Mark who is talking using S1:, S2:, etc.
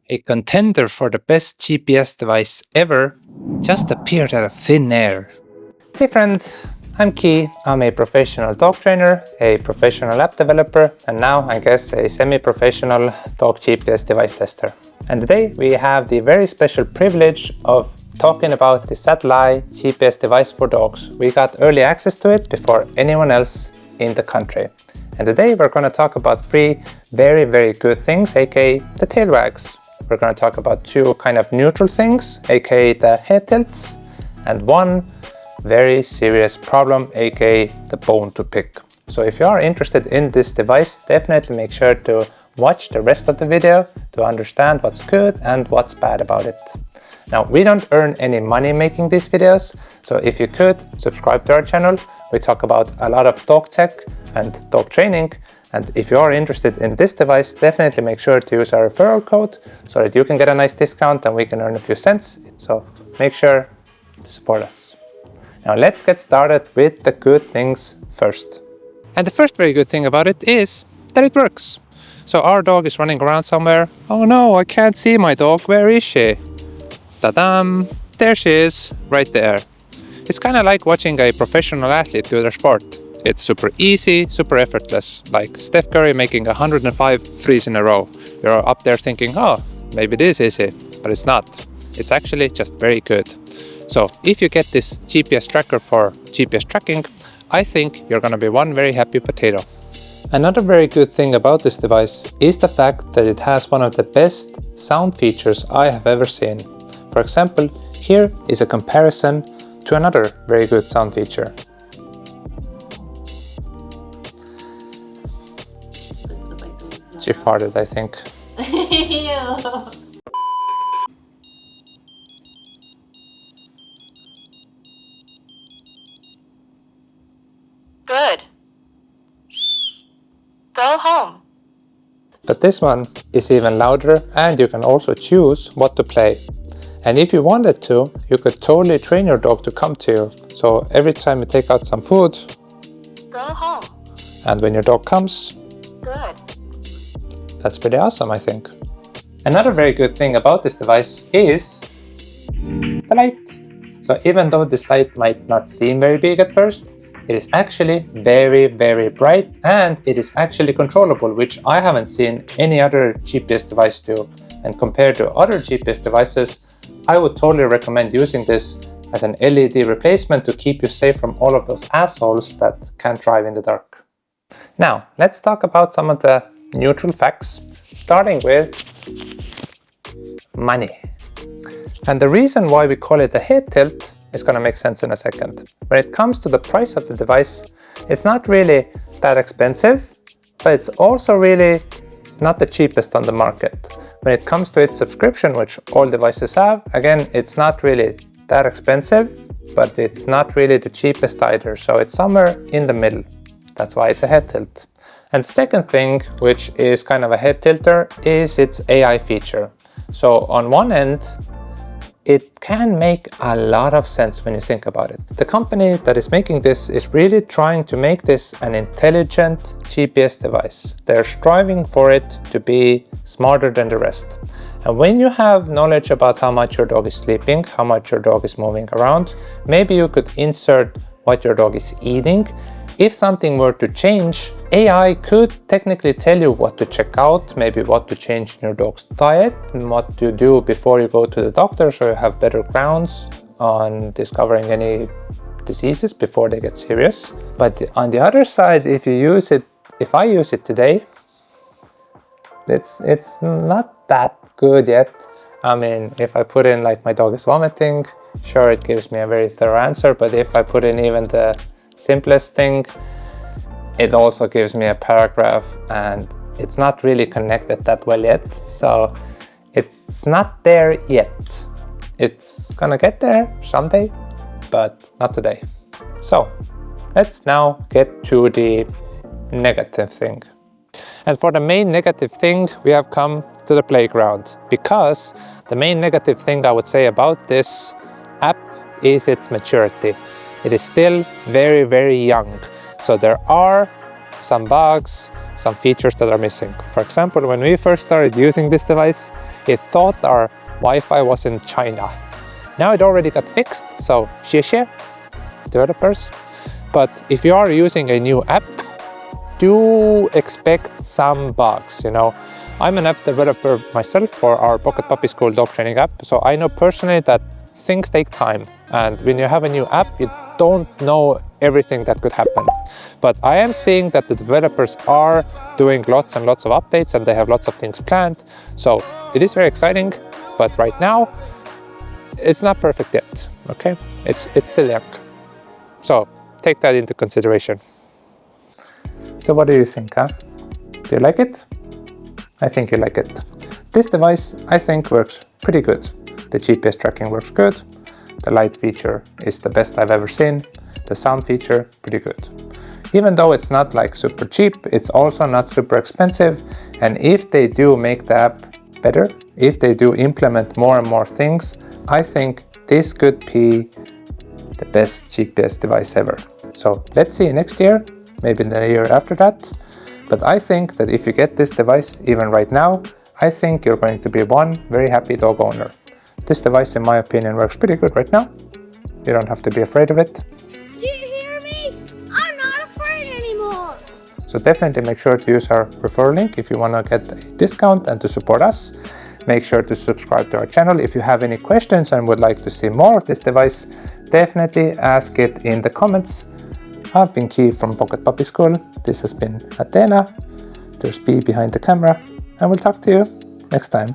S1: A contender for the best GPS device ever just appeared out of thin air. Hey friend, I'm Key. I'm a professional dog trainer, a professional app developer, and now I guess a semi-professional dog GPS device tester. And today we have the very special privilege of talking about the SATELLAI GPS device for dogs. We got early access to it before anyone else in the country. And today we're going to talk about three very good things, aka the tail wags. We're going to talk about two kind of neutral things, aka the head tilts, and one very serious problem, aka the bone to pick. So if you are interested in this device, definitely make sure to watch the rest of the video to understand what's good and what's bad about it. Now, we don't earn any money making these videos, so if you could subscribe to our channel. We talk about a lot of dog tech and dog training, and if you are interested in this device, definitely make sure to use our referral code so that you can get a nice discount and we can earn a few cents. So make sure to support us. Now let's get started with the good things first. And the first very good thing about it is that it works. So our dog is running around somewhere. Oh no, I can't see my dog. Where is she? Ta-dam! There she is, right there. It's kind of like watching a professional athlete do their sport. It's super easy, super effortless, like Steph Curry making 105 threes in a row. You're up there thinking, oh, maybe it is easy, but it's not. It's actually just very good. So if you get this GPS tracker for GPS tracking, I think you're gonna be one very happy potato. Another very good thing about this device is the fact that it has one of the best sound features I have ever seen. For example, here is a comparison to another very good sound feature. She farted, I think.
S2: Good. Go home.
S1: But this one is even louder, and you can also choose what to play. And if you wanted to, you could totally train your dog to come to you. So every time you take out some food,
S2: go home.
S1: And when your dog comes,
S2: good.
S1: That's pretty awesome, I think. Another very good thing about this device is the light. So even though this light might not seem very big at first, it is actually very bright, and it is actually controllable, which I haven't seen any other GPS device do. And compared to other GPS devices, I would totally recommend using this as an LED replacement to keep you safe from all of those assholes that can't drive in the dark. Now, let's talk about some of the neutral facts, starting with money. And the reason why we call it a head tilt is going to make sense in a second. When it comes to the price of the device, it's not really that expensive, but it's also really not the cheapest on the market. When it comes to its subscription, which all devices have, again, it's not really that expensive, but it's not really the cheapest either. So it's somewhere in the middle. That's why it's a head tilt. And the second thing, which is kind of a head tilter, is its AI feature. So on one end, it can make a lot of sense when you think about it. The company that is making this is really trying to make this an intelligent GPS device. They're striving for it to be smarter than the rest. And when you have knowledge about how much your dog is sleeping, how much your dog is moving around, maybe you could insert what your dog is eating. If something were to change, AI could technically tell you what to check out, maybe what to change in your dog's diet, and what to do before you go to the doctor so you have better grounds on discovering any diseases before they get serious. But on the other side, if I use it today, it's not that good yet. I mean, if I put in like my dog is vomiting, sure, it gives me a very thorough answer, but if I put in even the simplest thing, it also gives me a paragraph, and it's not really connected that well yet. So it's not there yet. It's gonna get there someday, but not today. So let's now get to the negative thing. And for the main negative thing, we have come to the playground, because the main negative thing I would say about this app is its maturity. It is still very young. So there are some bugs, some features that are missing. For example, when we first started using this device, it thought our Wi-Fi was in China. Now it already got fixed, so 谢谢 developers. But if you are using a new app, do expect some bugs, you know. I'm an app developer myself for our Pocket Puppy School dog training app, so I know personally that things take time, and when you have a new app, you don't know everything that could happen. But I am seeing that the developers are doing lots and lots of updates, and they have lots of things planned, so it is very exciting. But right now, it's not perfect yet, okay? It's still young. So take that into consideration. So what do you think, huh? Do you like it? I think you like it. This device, I think, works pretty good. The GPS tracking works good. The light feature is the best I've ever seen. The sound feature, pretty good. Even though it's not like super cheap, it's also not super expensive. And if they do make the app better, if they do implement more and more things, I think this could be the best GPS device ever. So let's see next year, maybe in the year after that. But I think that if you get this device even right now, I think you're going to be one very happy dog owner. This device, in my opinion, works pretty good right now. You don't have to be afraid of it.
S3: Do you hear me? I'm not afraid anymore.
S1: So definitely make sure to use our referral link if you want to get a discount and to support us. Make sure to subscribe to our channel. If you have any questions and would like to see more of this device, definitely ask it in the comments. I've been Key from Pocket Puppy School. This has been Athena. There's B behind the camera, and we'll talk to you next time.